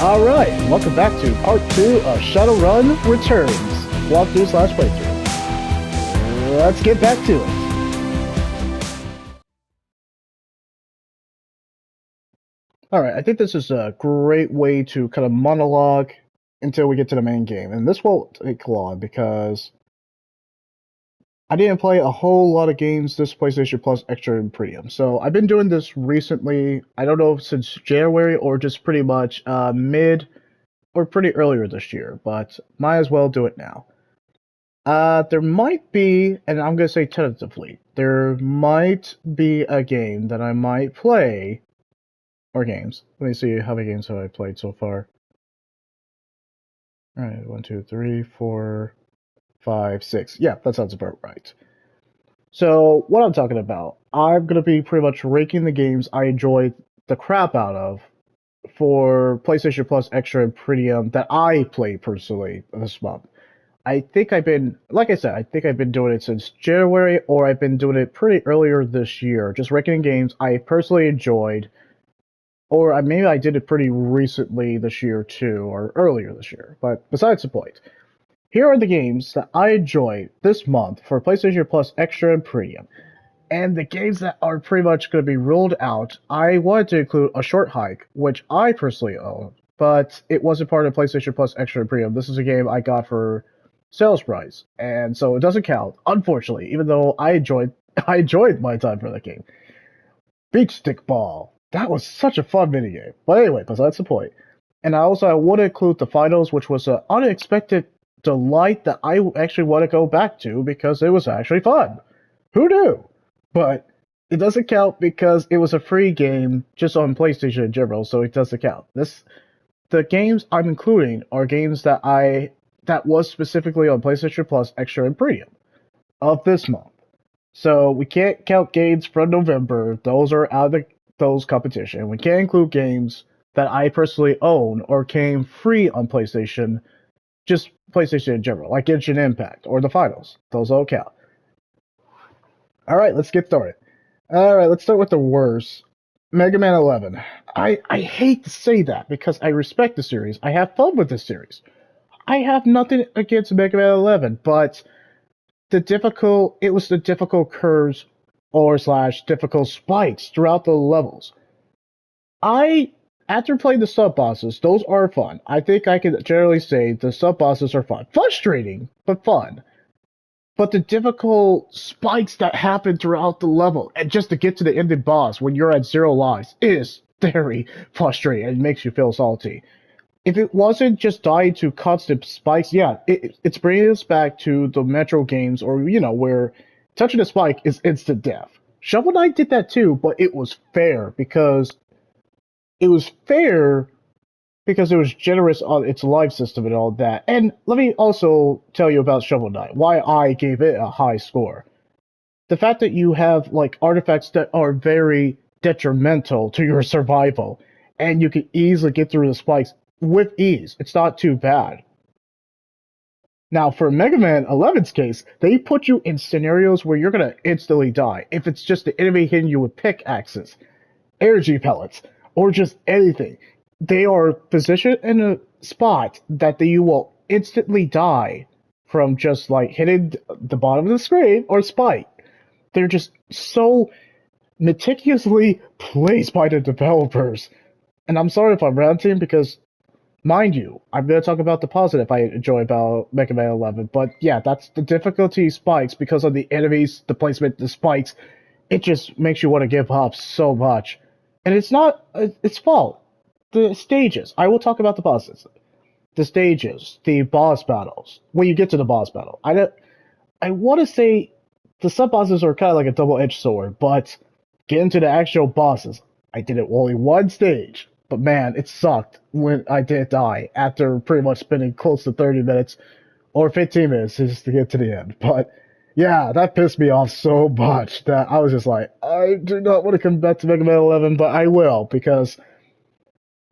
Alright, welcome back to part 2 of Shadowrun Returns. Walkthrough slash playthrough. Let's get back to it. Alright, I think this is a great way to kind of monologue until we get to the main game. And this won't take long because I didn't play a whole lot of games this PlayStation Plus Extra and Premium. So I've been doing this recently, I don't know, since January or just pretty much mid or pretty earlier this year, but might as well do it now. There might be, and I'm going to say tentatively, there might be a game that I might play, or games. Let me see how many games have I played so far. Alright, 1, 2, 3, 4, 5, 6. Yeah, that sounds about right. So, what I'm talking about, I'm going to be pretty much ranking the games I enjoyed the crap out of for PlayStation Plus Extra and Premium that I played personally this month. I think I've been, like I said, I think I've been doing it since January, or I've been doing it pretty earlier this year, just ranking games I personally enjoyed, or maybe I did it pretty recently this year too, or earlier this year. But besides the point, here are the games that I enjoyed this month for PlayStation Plus Extra and Premium. And the games that are pretty much going to be ruled out, I wanted to include A Short Hike, which I personally own, but it wasn't part of PlayStation Plus Extra and Premium. This is a game I got for sales price, and so it doesn't count, unfortunately, even though I enjoyed I enjoyed my time for that game. Beach Stick Ball. That was such a fun minigame. But anyway, besides the point. And I want to include the finals, which was an unexpected delight that I actually want to go back to because it was actually fun. Who knew? But it doesn't count because it was a free game just on PlayStation in general, so it doesn't count. The games I'm including are games that was specifically on PlayStation Plus Extra and Premium of this month. So we can't count games from November; those are out of those competition. We can't include games that I personally own or came free on PlayStation, just PlayStation in general, like Genshin Impact or the finals. Those don't count. All right, let's get started. All right, let's start with the worst. Mega Man 11. I hate to say that because I respect the series. I have fun with this series. I have nothing against Mega Man 11, but it was the difficult curves or slash difficult spikes throughout the levels. After playing the sub bosses, those are fun. I think I can generally say the sub bosses are fun. Frustrating, but fun. But the difficult spikes that happen throughout the level, and just to get to the ending boss when you're at 0 lives, is very frustrating and makes you feel salty. If it wasn't just dying to constant spikes, yeah, it's bringing us back to the Metro games, or where touching a spike is instant death. Shovel Knight did that too, but it was fair because it was fair because it was generous on its life system and all that. And let me also tell you about Shovel Knight, why I gave it a high score. The fact that you have like artifacts that are very detrimental to your survival, and you can easily get through the spikes with ease. It's not too bad. Now, for Mega Man 11's case, they put you in scenarios where you're going to instantly die. If it's just the enemy hitting you with pickaxes, energy pellets, or just anything, they are positioned in a spot that you will instantly die from just like hitting the bottom of the screen or spike. They're just so meticulously placed by the developers. And I'm sorry if I'm ranting because, mind you, I'm going to talk about the positive I enjoy about Mega Man 11, but yeah, that's the difficulty spikes because of the enemies, the placement, the spikes. It just makes you want to give up so much. And it's not its fault. The stages. I will talk about the bosses. The stages, the boss battles. When you get to the boss battle, I want to say the sub bosses are kind of like a double-edged sword, but getting to the actual bosses, I did it only one stage. But man, it sucked when I did die after pretty much spending close to 30 minutes or 15 minutes just to get to the end. But yeah, that pissed me off so much that I was just like, I do not want to come back to Mega Man 11, but I will because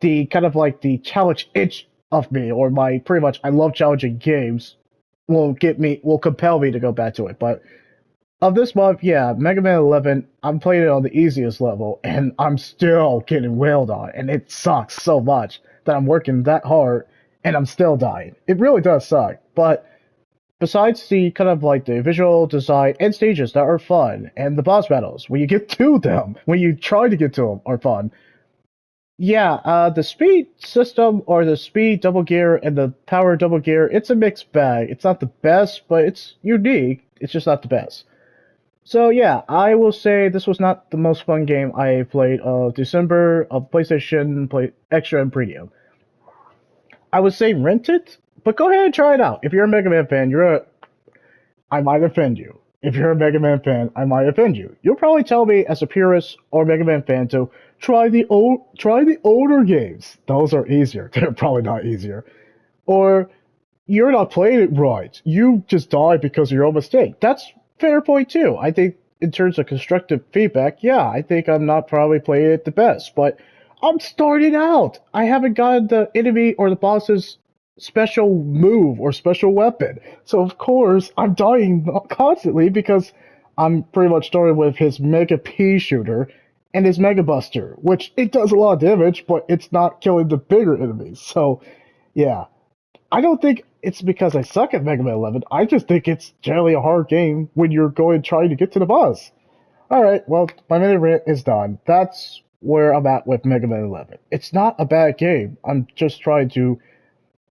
the kind of like the challenge itch of me, or my pretty much I love challenging games, will compel me to go back to it. But Of this month, yeah, Mega Man 11, I'm playing it on the easiest level, and I'm still getting wailed on, and it sucks so much that I'm working that hard, and I'm still dying. It really does suck, but besides the kind of like the visual design and stages that are fun, and the boss battles, when you get to them, when you try to get to them, are fun. Yeah, the speed system or the speed double gear and the power double gear, it's a mixed bag. It's not the best, but it's unique. It's just not the best. So yeah, I will say this was not the most fun game I played of December of PlayStation Play Extra and Premium. I would say rent it, but go ahead and try it out. If you're a Mega Man fan, I might offend you. If you're a Mega Man fan, I might offend you. You'll probably tell me as a purist or Mega Man fan to try the older games. Those are easier. They're probably not easier. Or you're not playing it right. You just died because of your own mistake. That's fair point too. I think in terms of constructive feedback, yeah, I think I'm not probably playing it the best, but I'm starting out. I haven't gotten the enemy or the boss's special move or special weapon. So of course I'm dying constantly because I'm pretty much starting with his Mega P shooter and his Mega Buster, which it does a lot of damage, but it's not killing the bigger enemies. So yeah, I don't think it's because I suck at Mega Man 11. I just think it's generally a hard game when you're going trying to get to the boss. All right, well, my mini rant is done. That's where I'm at with Mega Man 11. It's not a bad game. I'm just trying to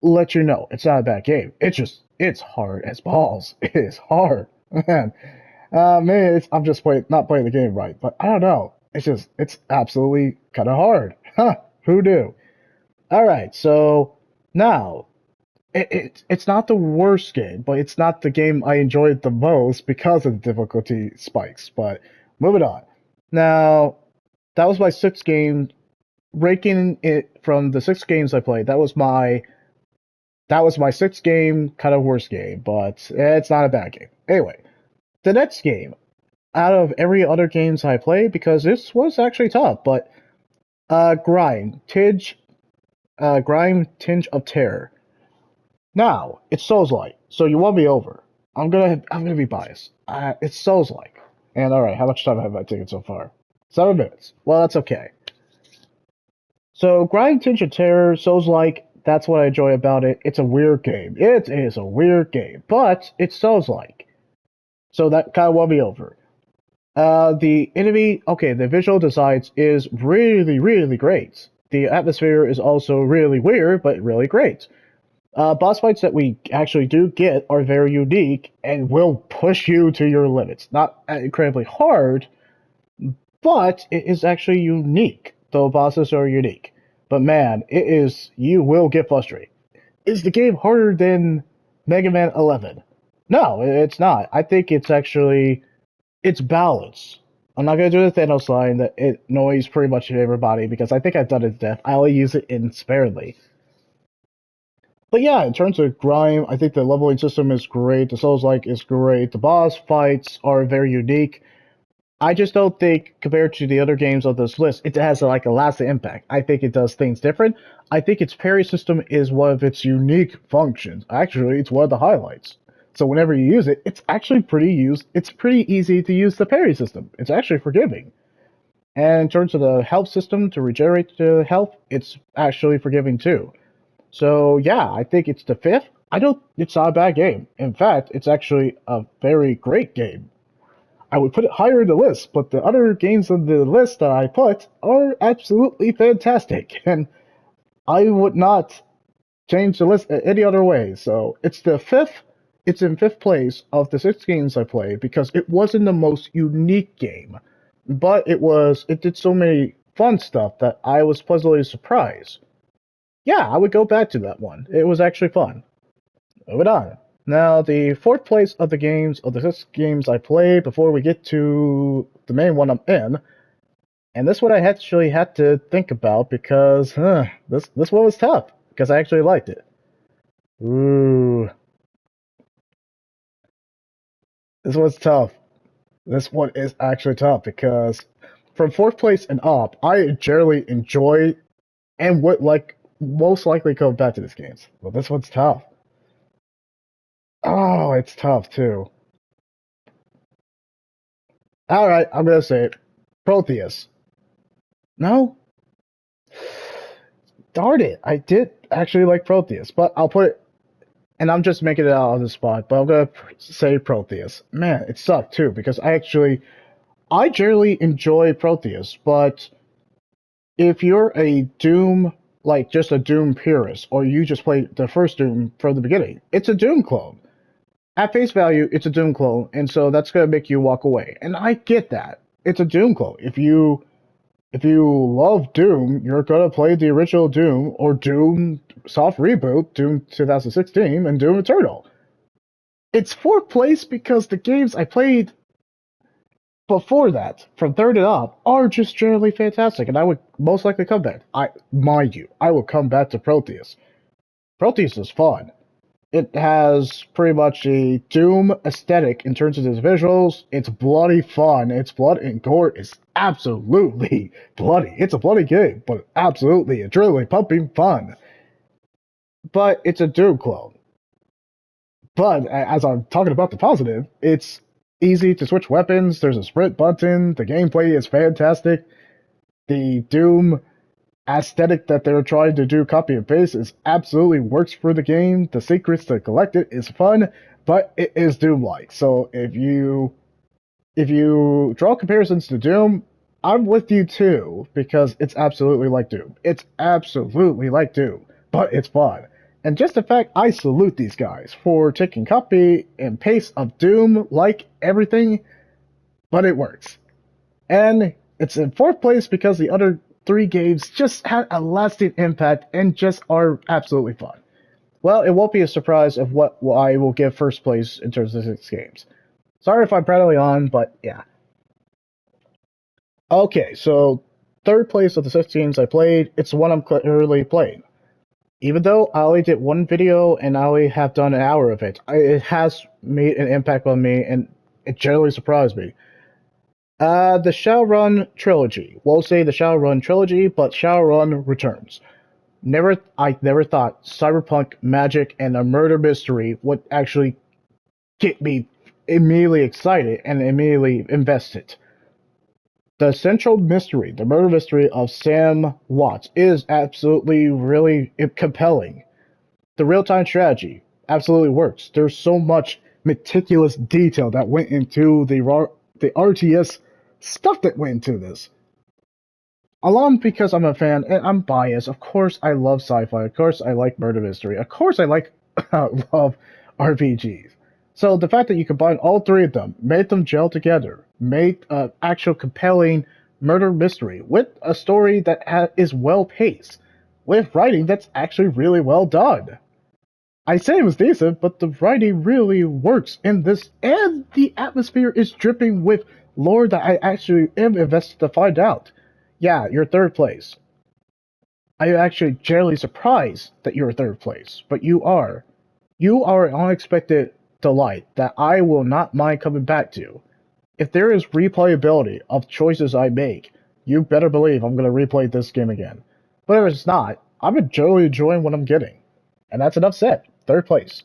let you know it's not a bad game. It's hard as balls. It is hard, man. Maybe I'm just not playing the game right, but I don't know. It's absolutely kind of hard. Huh? Who knew? All right, so now it's not the worst game, but it's not the game I enjoyed the most because of the difficulty spikes. But moving on. Now, that was my sixth game. Ranking it from the six games I played, that was my sixth game, kind of worst game, but it's not a bad game. Anyway, the next game, out of every other games I played, because this was actually tough, but Grime Tinge of Terror. Now, it's Souls-like, so you won me over. I'm gonna be biased. It's Souls-like. And alright, how much time have I taken so far? 7 minutes. Well, that's okay. So, Grinding Tinge of Terror, Souls-like, that's what I enjoy about it. It's a weird game. It is a weird game, but it's Souls-like. So that kind of won me over. The enemy, okay, the visual designs is really, really great. The atmosphere is also really weird, but really great. Boss fights that we actually do get are very unique and will push you to your limits. Not incredibly hard, but it is actually unique. Though bosses are unique. But man, you will get frustrated. Is the game harder than Mega Man 11? No, it's not. I think it's balance. I'm not gonna do the Thanos line that it annoys pretty much everybody because I think I've done it to death. I only use it in sparingly. But yeah, in terms of Grime, I think the leveling system is great. The Souls like is great. The boss fights are very unique. I just don't think compared to the other games on this list, it has like a lasting impact. I think it does things different. I think its parry system is one of its unique functions. Actually, it's one of the highlights. So whenever you use it, it's actually it's pretty easy to use the parry system. It's actually forgiving. And in terms of the health system to regenerate the health, it's actually forgiving too. So yeah, I think it's the fifth. I don't. It's not a bad game. In fact, it's actually a very great game. I would put it higher in the list, but the other games on the list that I put are absolutely fantastic, and I would not change the list any other way. So it's the fifth. It's in fifth place of the six games I played because it wasn't the most unique game, but it did so many fun stuff that I was pleasantly surprised. Yeah, I would go back to that one. It was actually fun. Moving on. Now, the fourth place of the games, of the six games I played before we get to the main one I'm in, and this one I actually had to think about because this one was tough because I actually liked it. Ooh, this one's tough. This one is actually tough because from fourth place and up, I generally enjoy and would like most likely go back to these games. But this one's tough. Oh, it's tough too. Alright, I'm gonna say it. Protheus. No? Darn it. I did actually like Protheus, but I'll put it, and I'm just making it out on the spot, but I'm gonna say Protheus. Man, it sucked too, because I generally enjoy Protheus, but if you're a Doom, like just a Doom purist, or you just play the first Doom from the beginning, it's a Doom clone. At face value, it's a Doom clone, and so that's gonna make you walk away. And I get that. It's a Doom clone. If you love Doom, you're gonna play the original Doom or Doom soft reboot, Doom 2016, and Doom Eternal. It's fourth place because the games I played before that, from third and up, are just generally fantastic, and I would most likely come back. Mind you, I will come back to Proteus. Proteus is fun. It has pretty much a Doom aesthetic in terms of its visuals. It's bloody fun. Its blood and gore is absolutely bloody. It's a bloody game, but absolutely adrenaline pumping fun. But it's a Doom clone. But as I'm talking about the positive, it's easy to switch weapons. There's a sprint button. The gameplay is fantastic. The Doom aesthetic that they're trying to do copy and paste is absolutely works for the game. The secrets to collect it is fun, but it is Doom like. So if you draw comparisons to Doom, I'm with you too, because it's absolutely like Doom. It's absolutely like Doom, but it's fun. And just the fact I salute these guys for taking copy and paste of Doom like everything, but it works. And it's in fourth place because the other three games just had a lasting impact and just are absolutely fun. Well, it won't be a surprise of what I will give first place in terms of 6 games. Sorry if I'm prattling on, but yeah. Okay, so third place of the 6 games I played, it's one I'm currently playing. Even though I only did one video and I only have done an hour of it, it has made an impact on me and it generally surprised me. The Shadowrun trilogy. Won't say the Shadowrun trilogy, but Shadowrun Returns. I never thought cyberpunk magic and a murder mystery would actually get me immediately excited and immediately invested. The central mystery, the murder mystery of Sam Watts, is absolutely really compelling. The real-time strategy absolutely works. There's so much meticulous detail that went into the RTS stuff that went into this. Along because I'm a fan and I'm biased. Of course, I love sci-fi. Of course, I like murder mystery. Of course, I like love RPGs. So the fact that you combine all three of them, made them gel together, made an actual compelling murder mystery with a story that is well paced, with writing that's actually really well done. I say it was decent, but the writing really works in this, and the atmosphere is dripping with lore that I actually am invested to find out. Yeah, you're third place. I am actually generally surprised that you're third place, but you are. You are an unexpected delight that I will not mind coming back to. If there is replayability of choices I make, you better believe I'm going to replay this game again. But if it's not, I'm generally enjoying what I'm getting. And that's enough said. Third place.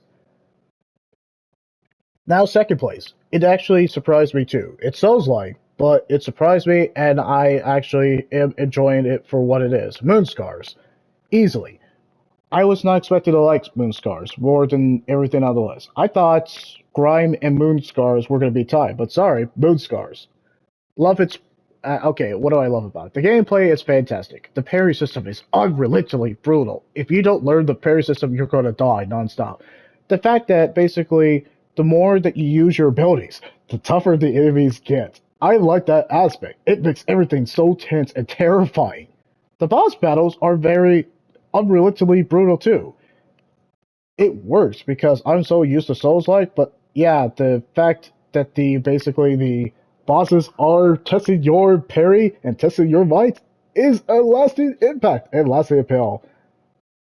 Now, second place. It actually surprised me too. It sounds like, but it surprised me, and I actually am enjoying it for what it is. Moonscars. Easily. I was not expecting to like Moonscars more than everything on the list. I thought Grime and Moonscars were going to be tied, but sorry, Moonscars. Love its. Okay, what do I love about it? The gameplay is fantastic. The parry system is unrelentingly brutal. If you don't learn the parry system, you're going to die nonstop. The fact that basically the more that you use your abilities, the tougher the enemies get. I like that aspect. It makes everything so tense and terrifying. The boss battles are very unrelentingly brutal too. It works because I'm so used to Souls-like, but yeah, the fact that the bosses are testing your parry and testing your might is a lasting impact and lasting appeal.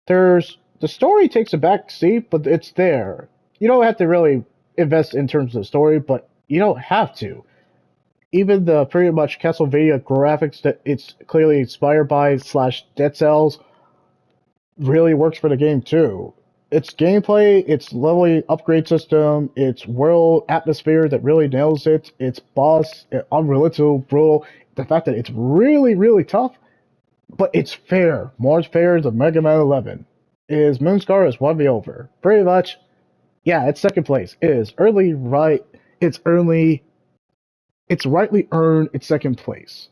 There's the story takes a back seat, but it's there. You don't have to really invest in terms of the story, but you don't have to. Even the pretty much Castlevania graphics that it's clearly inspired by slash Dead Cells really works for the game too. Its gameplay, its leveling upgrade system, its world atmosphere that really nails it, its boss, unrelenting, brutal. The fact that it's really, really tough, but it's fair. More fair than Mega Man 11. Is Moonscar has won me over. Pretty much, yeah, it's second place. It is early right. It's early. It's rightly earned its second place.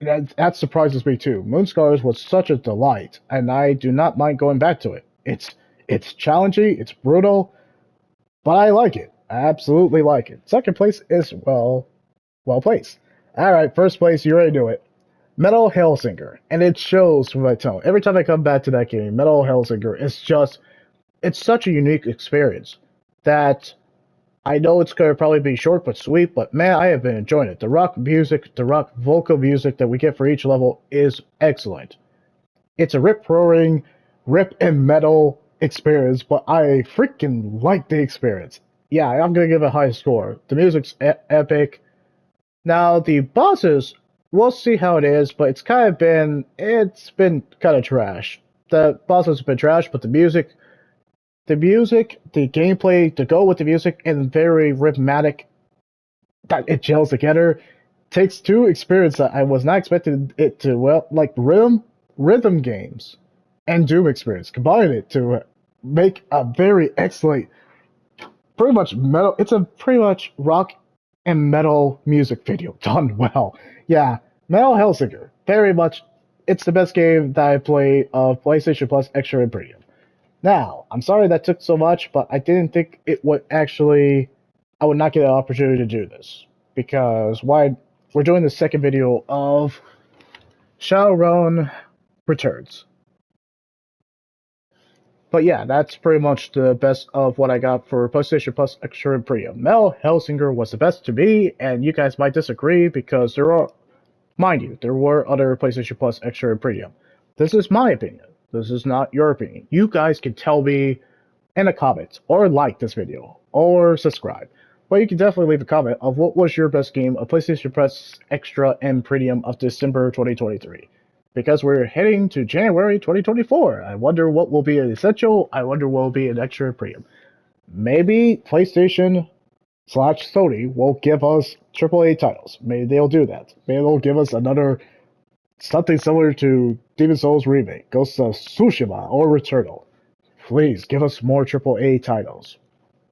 That surprises me too. Moonscars was such a delight, and I do not mind going back to it. It's challenging, it's brutal, but I like it. I absolutely like it. Second place is well placed. All right, first place, you already knew it. Metal Hellsinger, and it shows from my tone. Every time I come back to that game, Metal Hellsinger is just it's such a unique experience that I know it's going to probably be short but sweet, but man, I have been enjoying it. The rock music, the rock vocal music that we get for each level is excellent. It's a rip-roaring, rip and metal experience, but I freaking like the experience. Yeah, I'm going to give it a high score. The music's epic. Now, the bosses, we'll see how it is, but it's been kind of trash. The bosses have been trash, but the gameplay to go with the music, and very rhythmic that it gels together. Takes two experience that I was not expecting it to like rhythm games and Doom experience. Combine it to make a very excellent, pretty much metal. It's a pretty much rock and metal music video done well. Yeah, Metal Hellsinger. Very much, it's the best game that I played of PlayStation Plus Extra and Premium. Now, I'm sorry that took so much, but I didn't think it would actually. I would not get an opportunity to do this because why? We're doing the second video of Shadowrun Returns. But yeah, that's pretty much the best of what I got for PlayStation Plus Extra and Premium. Mel Hellsinger was the best to me, and you guys might disagree because there are, mind you, there were other PlayStation Plus Extra and Premium. This is my opinion. This is not your opinion. You guys can tell me in the comments, or like this video, or subscribe. But you can definitely leave a comment of what was your best game of PlayStation Plus Extra and Premium of December 2023. Because we're heading to January 2024. I wonder what will be an essential. I wonder what will be an extra premium. Maybe PlayStation / Sony will give us AAA titles. Maybe they'll do that. Maybe they'll give us another something similar to Demon's Souls Remake, Ghost of Tsushima, or Returnal. Please give us more AAA titles.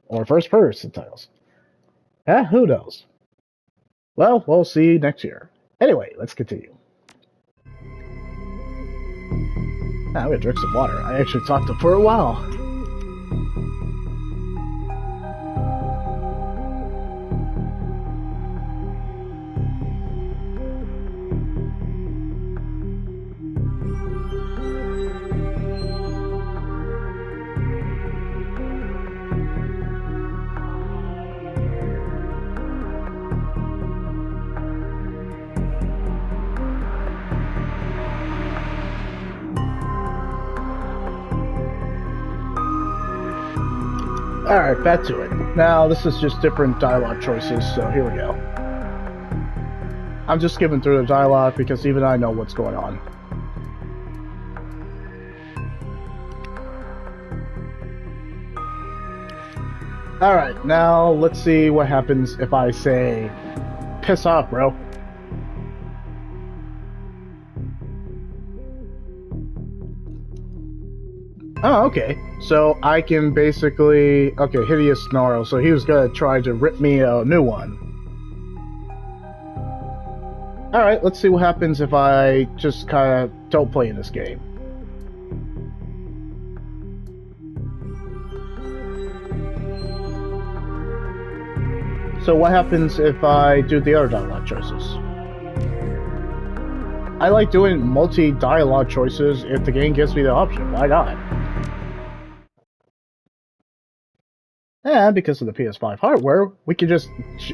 Or first-person titles. Who knows? Well, we'll see next year. Anyway, let's continue. I'm gonna drink some water. I actually talked to him for a while. Alright, back to it. Now, this is just different dialogue choices, so here we go. I'm just skipping through the dialogue because even I know what's going on. Alright, now let's see what happens if I say, piss off, bro. Oh, okay. So I can basically... Okay, Hideous Snarl. So he was gonna try to rip me a new one. Alright, let's see what happens if I just kind of don't play in this game. So what happens if I do the other dialogue choices? I like doing multi-dialogue choices if the game gives me the option. Why not? And because of the PS5 hardware, we can just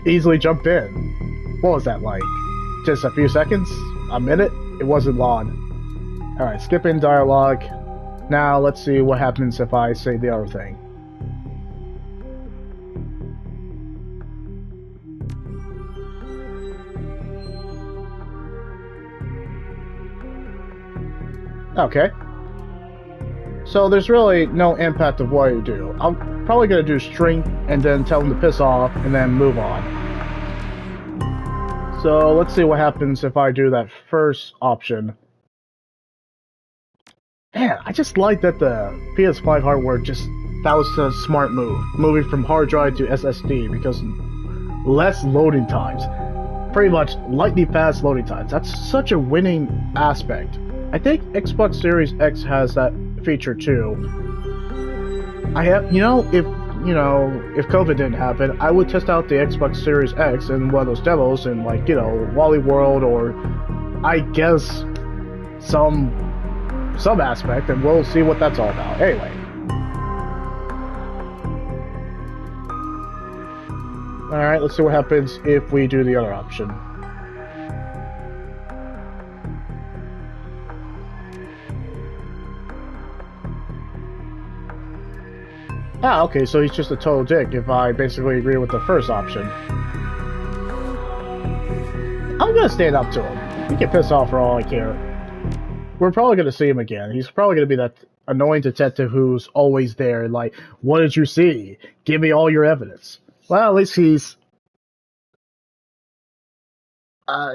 easily jump in. What was that like? Just a few seconds? A minute? It wasn't long. Alright, skipping dialogue. Now let's see what happens if I say the other thing. Okay. So there's really no impact of what you do. I'm probably gonna do strength and then tell him to piss off and then move on. So let's see what happens if I do that first option. Man, I just like that the PS5 hardware that was a smart move. Moving from hard drive to SSD because less loading times. Pretty much lightning fast loading times. That's such a winning aspect. I think Xbox Series X has that feature too. If COVID didn't happen, I would test out the Xbox Series X in one of those demos in Wally World or I guess some aspect, and we'll see what that's all about. Anyway. Alright, let's see what happens if we do the other option. Ah, okay, so he's just a total dick if I basically agree with the first option. I'm gonna stand up to him. He can piss off for all I care. We're probably gonna see him again. He's probably gonna be that annoying detective who's always there, like, what did you see? Give me all your evidence. Well, at least he's...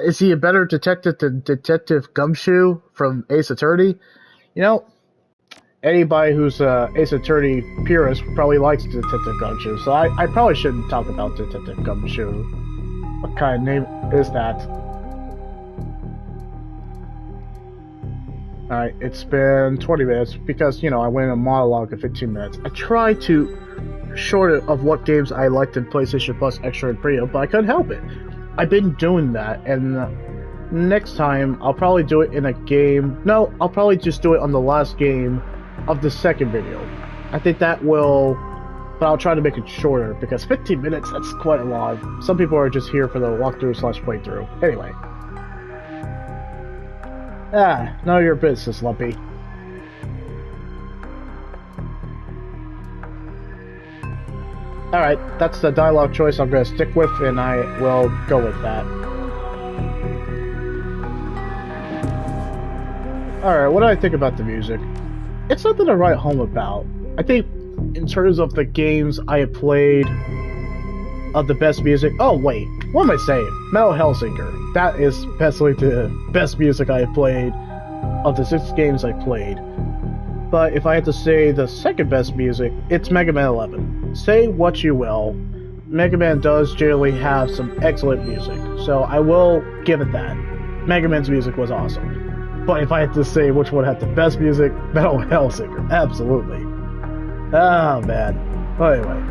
is he a better detective than Detective Gumshoe from Ace Attorney? You know, anybody who's Ace Attorney purist probably likes Detective Gumshoe, so I probably shouldn't talk about Detective Gumshoe. What kind of name is that? Alright, it's been 20 minutes because, I went in a monologue of 15 minutes. I tried to short it of what games I liked in PlayStation Plus Extra and Premium, but I couldn't help it. I've been doing that, and next time I'll probably do it in a game. No, I'll probably just do it on the last game of the second video. I think that will, but I'll try to make it shorter because 15 minutes, that's quite a lot. Some people are just here for the walkthrough / playthrough. Anyway. None of your business, Lumpy. Alright, that's the dialogue choice I'm going to stick with, and I will go with that. Alright, what do I think about the music? It's nothing to write home about. I think, in terms of the games I have played, of the best music... Oh, wait, what am I saying? Metal Hellsinger. That is basically the best music I have played of the 6 games I played. But if I had to say the second best music, it's Mega Man 11. Say what you will, Mega Man does generally have some excellent music, so I will give it that. Mega Man's music was awesome. But if I had to say which one had the best music, Metal Hellsinger, absolutely. Oh, man. Well, anyway.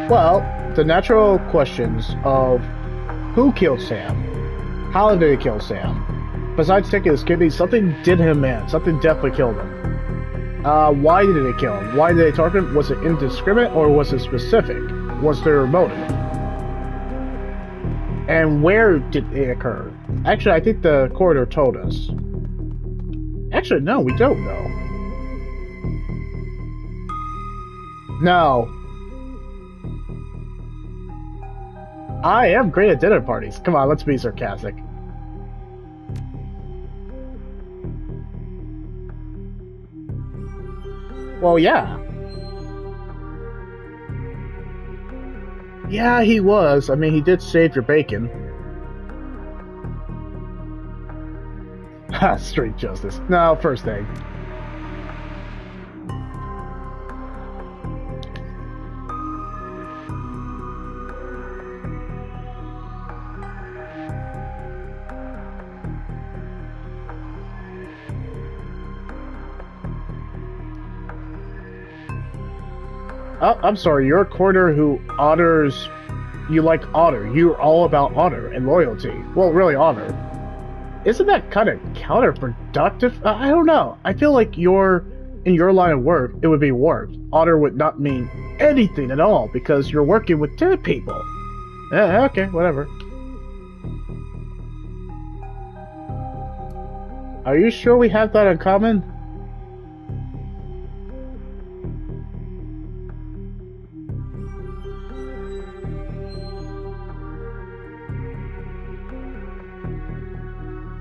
Well, the natural questions of who killed Sam? How did they kill Sam? Besides taking his kidney, something did him, man. Something definitely killed him. Why did they kill him? Why did they target him? Was it indiscriminate or was it specific? Was there a motive? And where did it occur? Actually, I think the coroner told us. Actually, no, we don't know. No. I am great at dinner parties. Come on, let's be sarcastic. Well, yeah. Yeah, he was. I mean, he did save your bacon. Ha, street justice. No, first thing. Oh, I'm sorry, you're a coroner who honors... You like honor. You're all about honor and loyalty. Well, really honor. Isn't that kind of counterproductive? I don't know. I feel like in your line of work, it would be work. Honor would not mean anything at all because you're working with dead people. Okay, whatever. Are you sure we have that in common?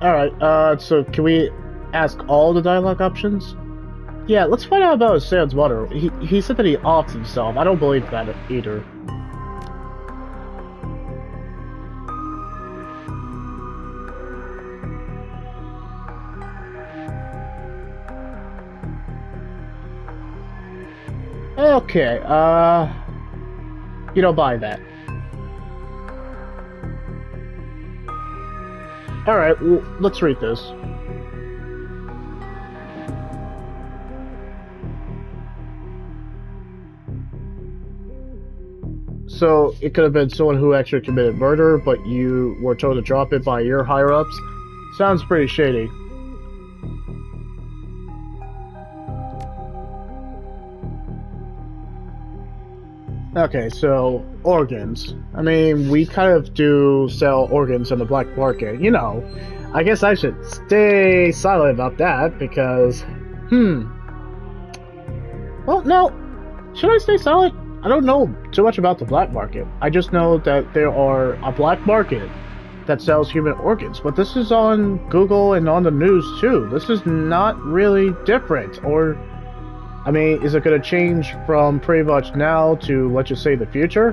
Alright, so can we ask all the dialogue options? Yeah, let's find out about Sam's mother. He said that he offed himself. I don't believe that either. Okay, you don't buy that. Alright, well, let's read this. So, it could have been someone who actually committed murder, but you were told to drop it by your higher-ups. Sounds pretty shady. Okay, so, organs. I mean, we kind of do sell organs on the black market, you know. I guess I should stay silent about that, because... Well, no. Should I stay silent? I don't know too much about the black market. I just know that there are a black market that sells human organs, but this is on Google and on the news too. This is not really different, or... I mean, is it going to change from pretty much now to, let's just say, the future?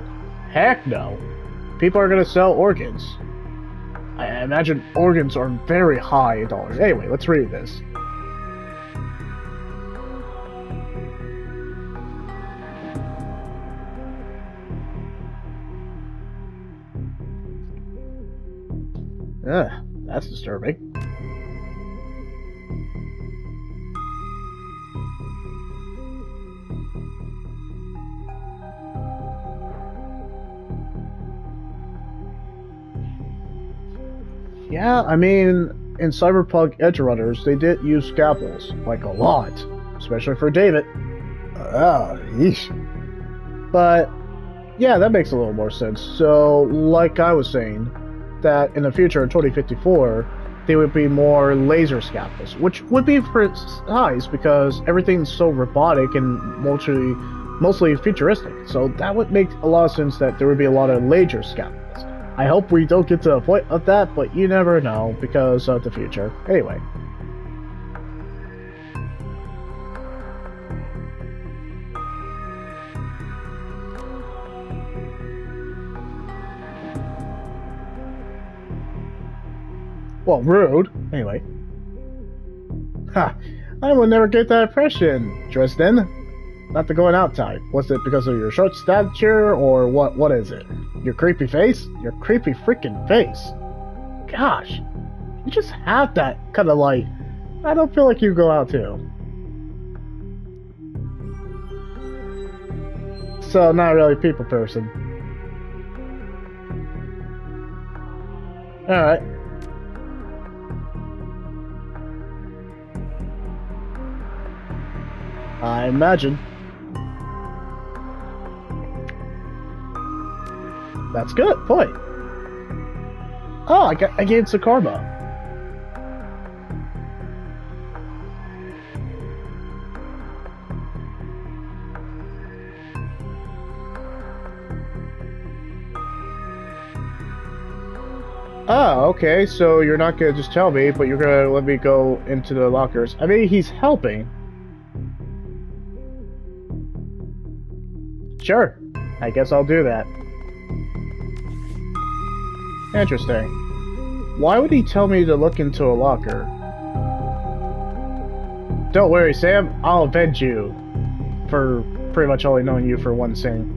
Heck no. People are going to sell organs. I imagine organs are very high in dollars. Anyway, let's read this. Ugh, that's disturbing. Yeah, I mean, in Cyberpunk Edge Runners, they did use scalpels, like a lot, especially for David. Yeesh. But, yeah, that makes a little more sense. So, like I was saying, that in the future, in 2054, there would be more laser scalpels, which would be precise because everything's so robotic and mostly futuristic. So that would make a lot of sense that there would be a lot of laser scalpels. I hope we don't get to the point of that, but you never know because of the future. Anyway. Well, rude. Anyway. Ha! I will never get that impression, Tristan. Not the going out type. Was it because of your short stature, or what is it? Your creepy face? Your creepy freaking face. Gosh. You just have that kind of like... I don't feel like you go out too. So, not really a people person. Alright. I imagine. That's good. Point. Oh, I gained some karma. Oh, okay. So you're not gonna just tell me, but you're gonna let me go into the lockers. I mean, he's helping. Sure. I guess I'll do that. Interesting. Why would he tell me to look into a locker? Don't worry, Sam. I'll avenge you for pretty much only knowing you for one thing.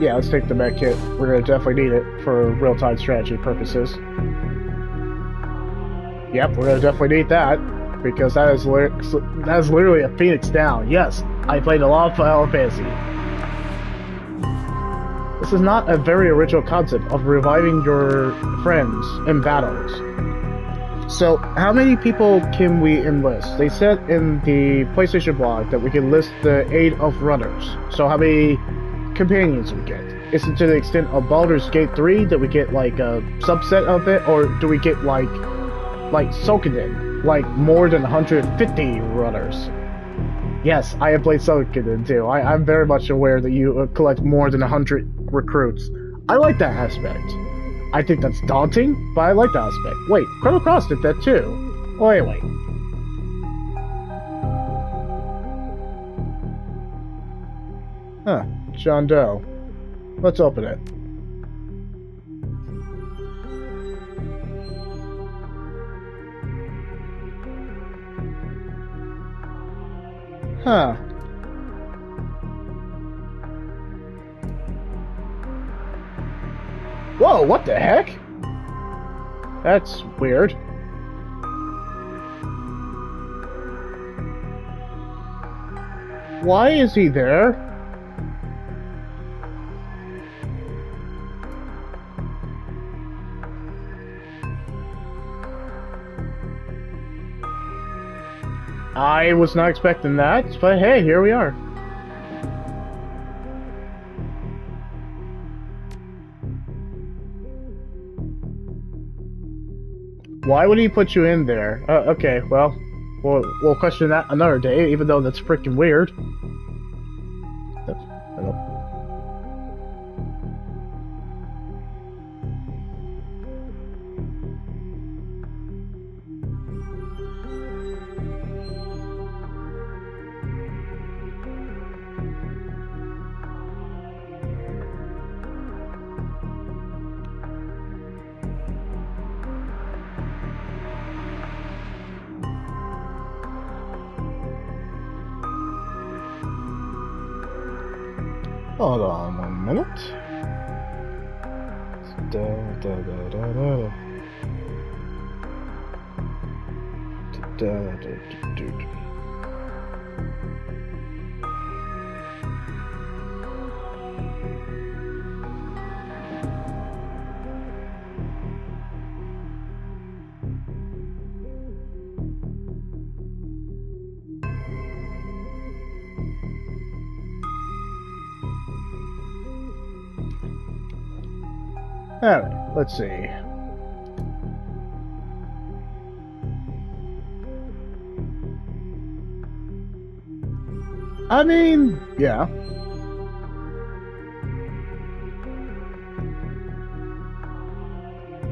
Yeah, let's take the med kit. We're gonna definitely need it for real-time strategy purposes. Yep, we're gonna definitely need that because that is literally a Phoenix down. Yes, I played a lot of Final Fantasy. This is not a very original concept of reviving your friends in battles. So, how many people can we enlist? They said in the PlayStation blog that we can list the 8 of runners. So, how many companions we get? Is it to the extent of Baldur's Gate 3 that we get like a subset of it, or do we get like Sokoden, like more than 150 runners? Yes, I have played Sokoden too. I'm very much aware that you collect more than 100 recruits. I like that aspect. I think that's daunting, but I like the aspect. Wait, Chrono Cross did that too. Wait. Huh, John Doe. Let's open it. Huh. Whoa, what the heck? That's weird. Why is he there? I was not expecting that, but hey, here we are. Why would he put you in there? Okay, well, we'll question that another day, even though that's freaking weird. Hello. Hold on 1 minute. Alright, let's see. I mean, yeah.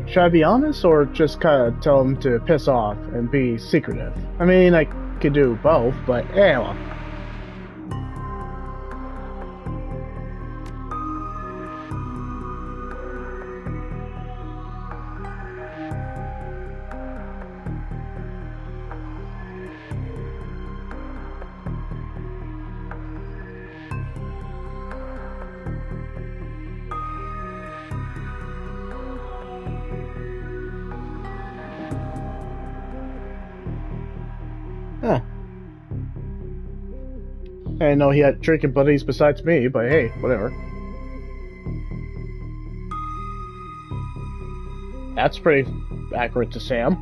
Should I be honest, or just kind of tell him to piss off and be secretive? I mean, I could do both, but well. Huh. I didn't know he had drinking buddies besides me, but hey, whatever. That's pretty accurate to Sam.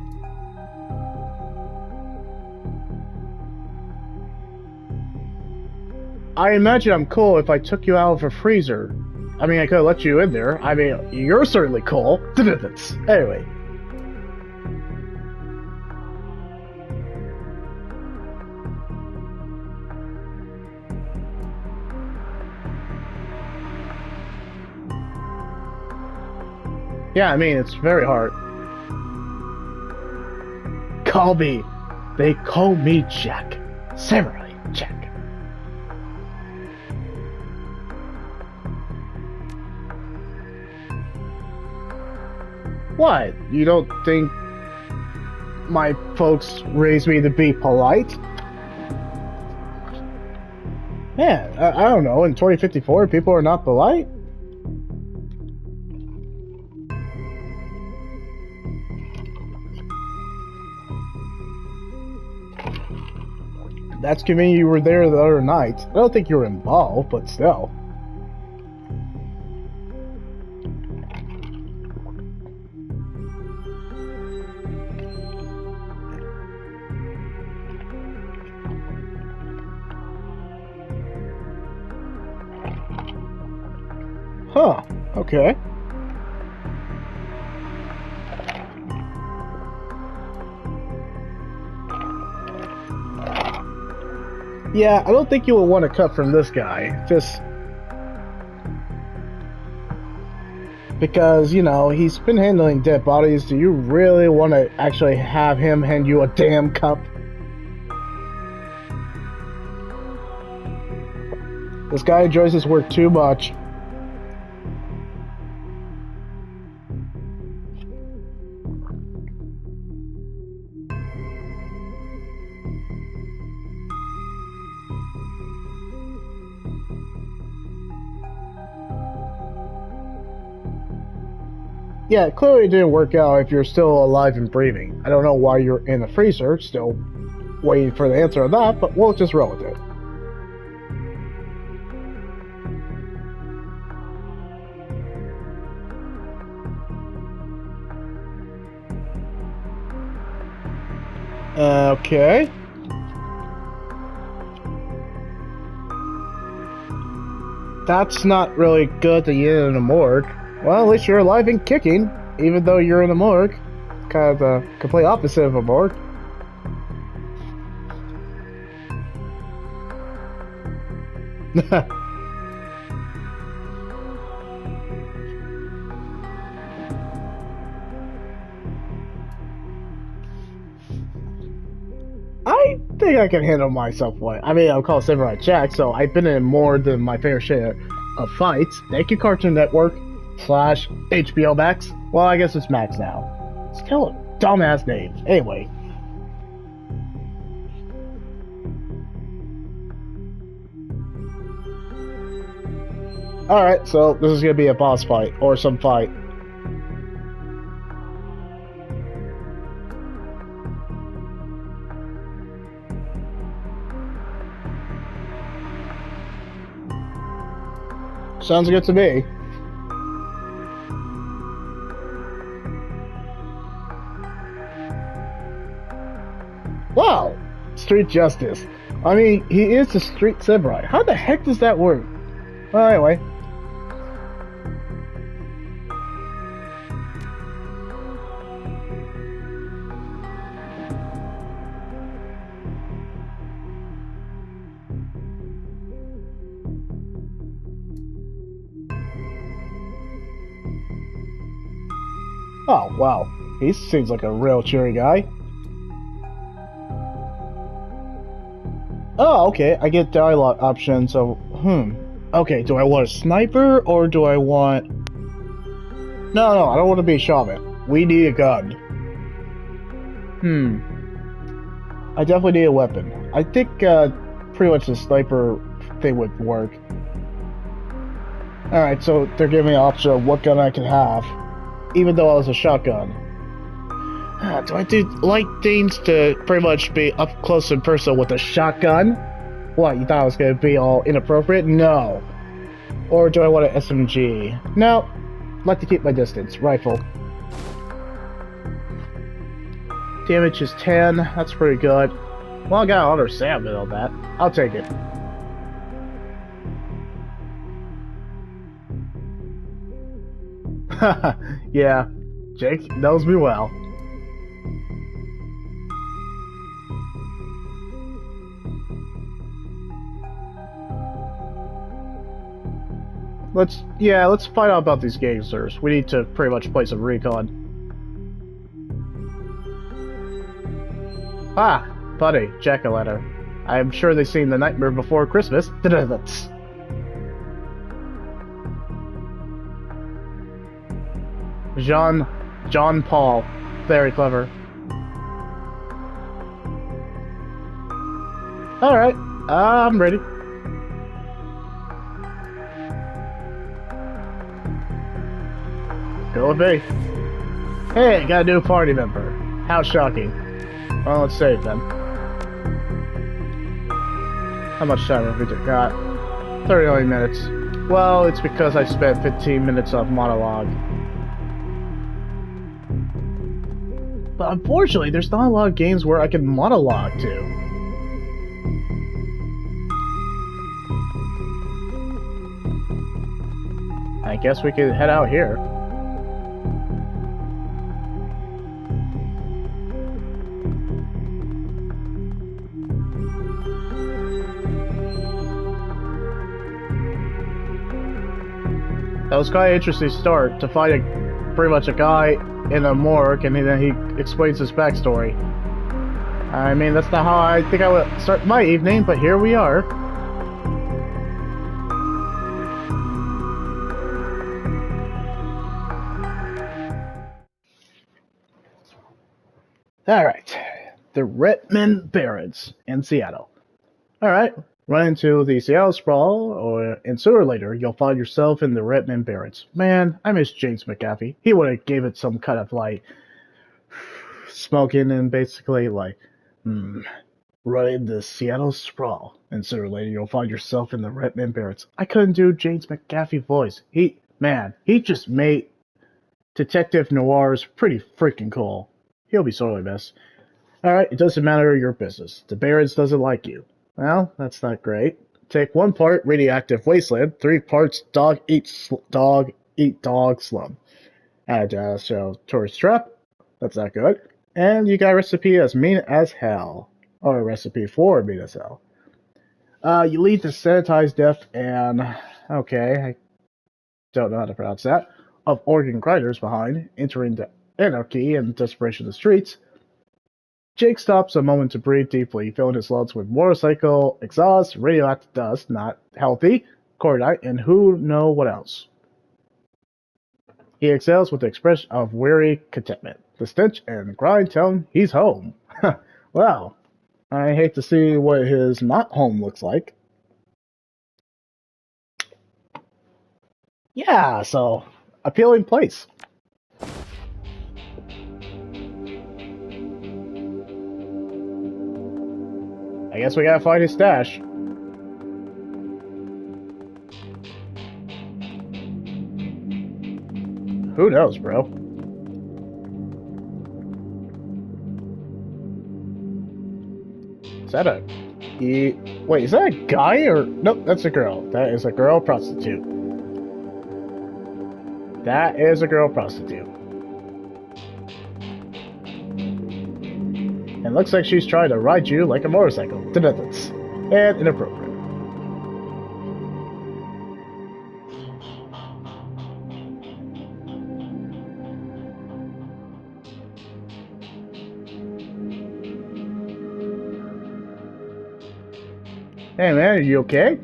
I imagine I'm cool if I took you out of a freezer. I mean, I could have let you in there. I mean, you're certainly cool. Anyway. Yeah, I mean, it's very hard. Call me. They call me Jack. Samurai Jack. What? You don't think my folks raised me to be polite? Man, I don't know. In 2054, people are not polite? That's convenient you were there the other night. I don't think you were involved, but still. Huh, okay. Yeah, I don't think you will want to cut from this guy. Just... Because, you know, he's been handling dead bodies. Do you really want to actually have him hand you a damn cup? This guy enjoys his work too much. Yeah, clearly it didn't work out if you're still alive and breathing. I don't know why you're in the freezer, still waiting for the answer of that, but we'll just roll with it. Okay. That's not really good that you're in a morgue. Well, at least you're alive and kicking, even though you're in a morgue. Kind of the complete opposite of a morgue. I think I can handle myself well. I mean, I'm called Samurai Jack, so I've been in more than my fair share of fights. Thank you, Cartoon Network / HBO Max. Well, I guess it's Max now. Still a dumbass name. Anyway. Alright, so this is gonna be a boss fight, or some fight. Sounds good to me. Wow! Street justice. I mean, he is a street samurai. How the heck does that work? Well, anyway. Oh, wow. He seems like a real cheery guy. Oh, okay. I get dialogue options, so, Okay, do I want a sniper, or do I want... No, I don't want to be a shaman. We need a gun. I definitely need a weapon. I think, pretty much the sniper thing would work. Alright, so they're giving me an option of what gun I can have, even though I was a shotgun. Do I do like things to pretty much be up close and personal with a shotgun? What, you thought I was going to be all inappropriate? No. Or do I want an SMG? No. I'd like to keep my distance. Rifle. Damage is 10. That's pretty good. Well, I got another salmon on that. I'll take it. Haha, yeah. Jake knows me well. Let's find out about these gangsters. We need to pretty much play some recon. Ah, buddy, jack-o'-lantern. I'm sure they've seen The Nightmare Before Christmas. John Paul. Very clever. Alright, I'm ready. Go with me. Hey, got a new party member. How shocking. Well, let's save them. How much time have we got? 39 minutes. Well, it's because I spent 15 minutes of monologue. But unfortunately, there's not a lot of games where I can monologue to. I guess we could head out here. That was kind of interesting start to find pretty much a guy in a morgue, and then he explains his backstory. I mean, that's not how I think I would start my evening, but here we are. Alright. The Redmond Barrens in Seattle. Alright. Run into the Seattle Sprawl, and sooner or later, you'll find yourself in the Redmond Barrens. Man, I miss James McAfee. He would have gave it some kind of, like, smoking and basically, like, running the Seattle Sprawl, and sooner or later, you'll find yourself in the Redmond Barrens. I couldn't do James McAfee voice. He just made Detective Noirs pretty freaking cool. He'll be sorely missed. Alright, it doesn't matter your business. The Barrens doesn't like you. Well, that's not great. Take 1 part radioactive wasteland, 3 parts dog eat dog slum. Add tourist trap. That's not good. And you got a recipe as mean as hell. Or a recipe for mean as hell. You lead to sanitized death and okay, I don't know how to pronounce that. Of organ grinders behind, entering the anarchy and desperation of the streets. Jake stops a moment to breathe deeply, filling his lungs with motorcycle exhaust, radioactive dust, not healthy, cordite, and who know what else. He exhales with the expression of weary contentment. The stench and grind tell him he's home. Well, I hate to see what his not home looks like. Yeah, so, appealing place. I guess we gotta find his stash. Who knows, bro? Is that a... Wait, is that a guy or... Nope, that's a girl. That is a girl prostitute. That is a girl prostitute. And looks like she's trying to ride you like a motorcycle. And inappropriate. Hey man, are you okay?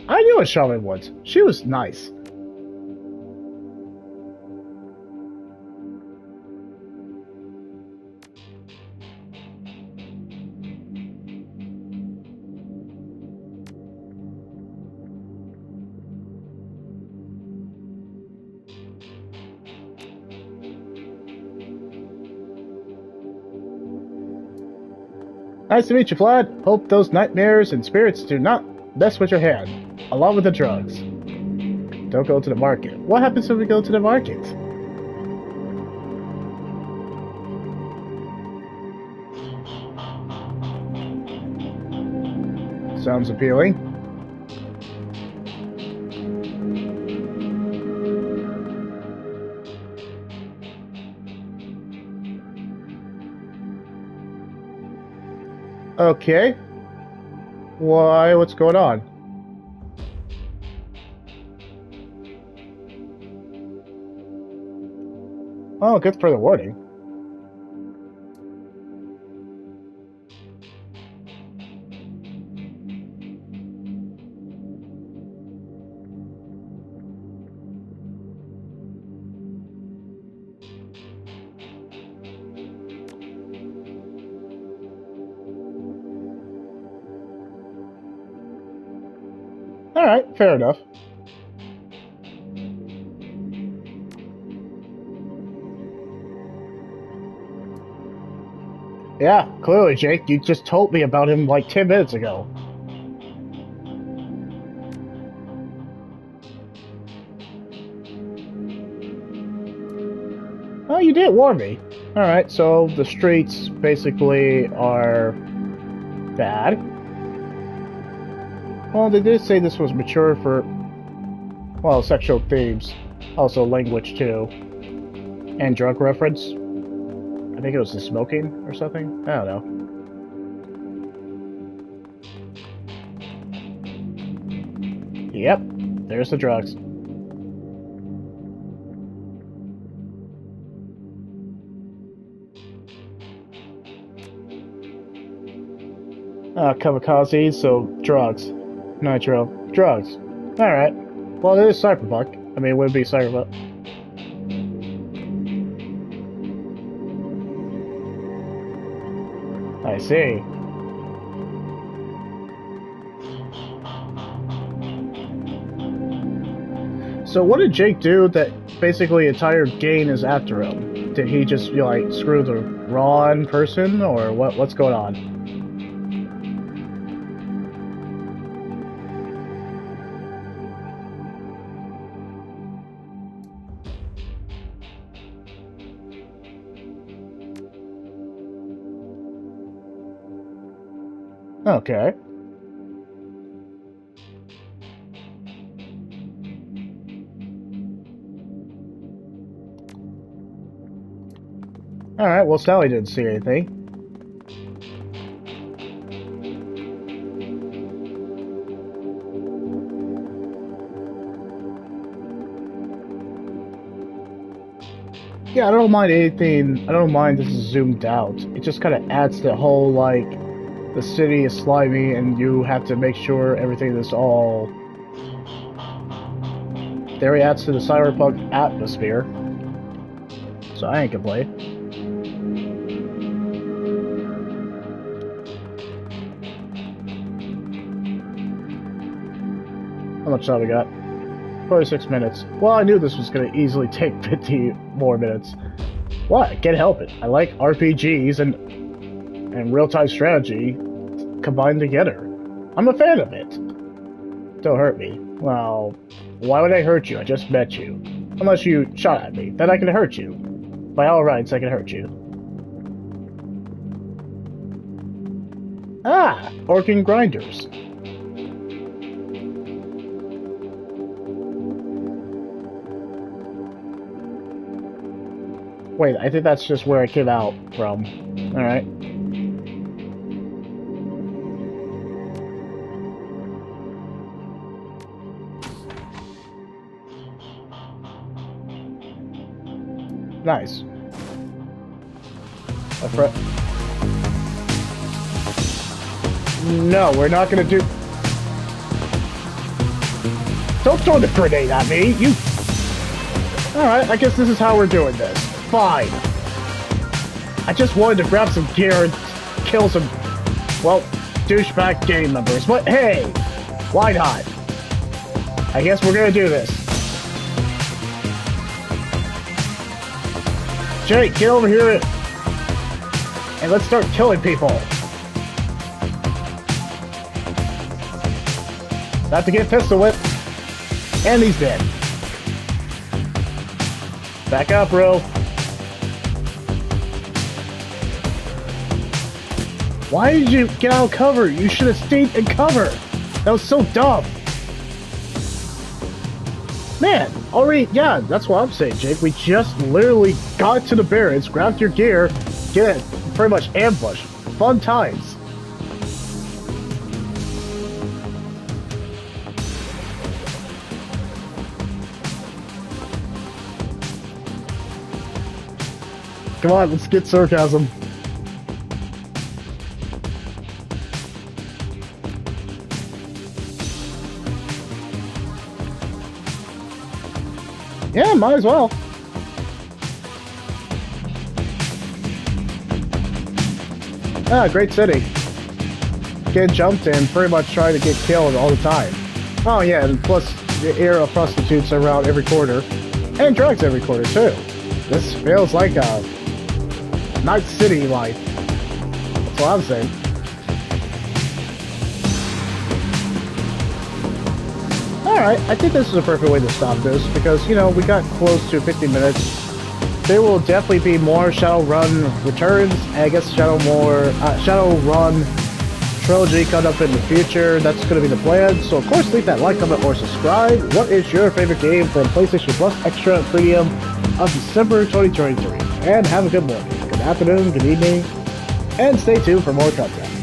I knew a shaman once. She was nice. Nice to meet you, Vlad. Hope those nightmares and spirits do not mess with your hand, along with the drugs. Don't go to the market. What happens if we go to the market? Sounds appealing. Okay. Why? What's going on? Oh, good for the warning. Alright, fair enough. Yeah, clearly, Jake. You just told me about him like 10 minutes ago. Oh, you did warn me. Alright, so the streets basically are bad. Well, they did say this was mature for, well, sexual themes. Also language, too. And drug reference. I think it was the smoking or something. I don't know. Yep, there's the drugs. Kamikaze, so drugs. Nitro. Drugs. Alright. Well, it is cyberpunk. I mean, it would be cyberpunk. I see. So what did Jake do that basically entire gang is after him? Did he just, like, screw the wrong person, or what's going on? Okay. Alright, well, Sally didn't see anything. Yeah, I don't mind anything. I don't mind this is zoomed out. It just kind of adds to the whole, like, the city is slimy and you have to make sure everything is all... There he adds to the cyberpunk atmosphere. So I ain't complaining. How much time we got? 46 minutes. Well, I knew this was going to easily take 50 more minutes. What? Can't help it. I like RPGs and real-time strategy combined together. I'm a fan of it. Don't hurt me. Well, why would I hurt you? I just met you. Unless you shot at me, then I can hurt you. By all rights, I can hurt you. Ah! Organ grinders. Wait, I think that's just where I came out from. Alright. Nice. No, we're not gonna do... Don't throw the grenade at me, you... Alright, I guess this is how we're doing this. Fine. I just wanted to grab some gear and kill some, well, douchebag gang members, but hey, why not? I guess we're gonna do this. Jake, get over here and let's start killing people. Not to get pistol whipped. And he's dead. Back up, bro. Why did you get out of cover? You should have stayed in cover. That was so dumb. Man, already, yeah, that's what I'm saying, Jake. We just literally got to the barracks, grabbed your gear, get it pretty much ambushed. Fun times. Come on, let's get sarcasm. Yeah, might as well. Ah, great city. Get jumped in, pretty much trying to get killed all the time. Oh yeah, and plus the air of prostitutes around every corner. And drugs every corner too. This feels like a night city life. That's what I'm saying. Alright, I think this is a perfect way to stop this, because, you know, we got close to 50 minutes. There will definitely be more Shadowrun returns, and I guess Shadowrun trilogy coming up in the future. That's going to be the plan. So, of course, leave that like, comment, or subscribe. What is your favorite game from PlayStation Plus Extra Premium of December 2023? And have a good morning. afternoon, good evening, and stay tuned for more content.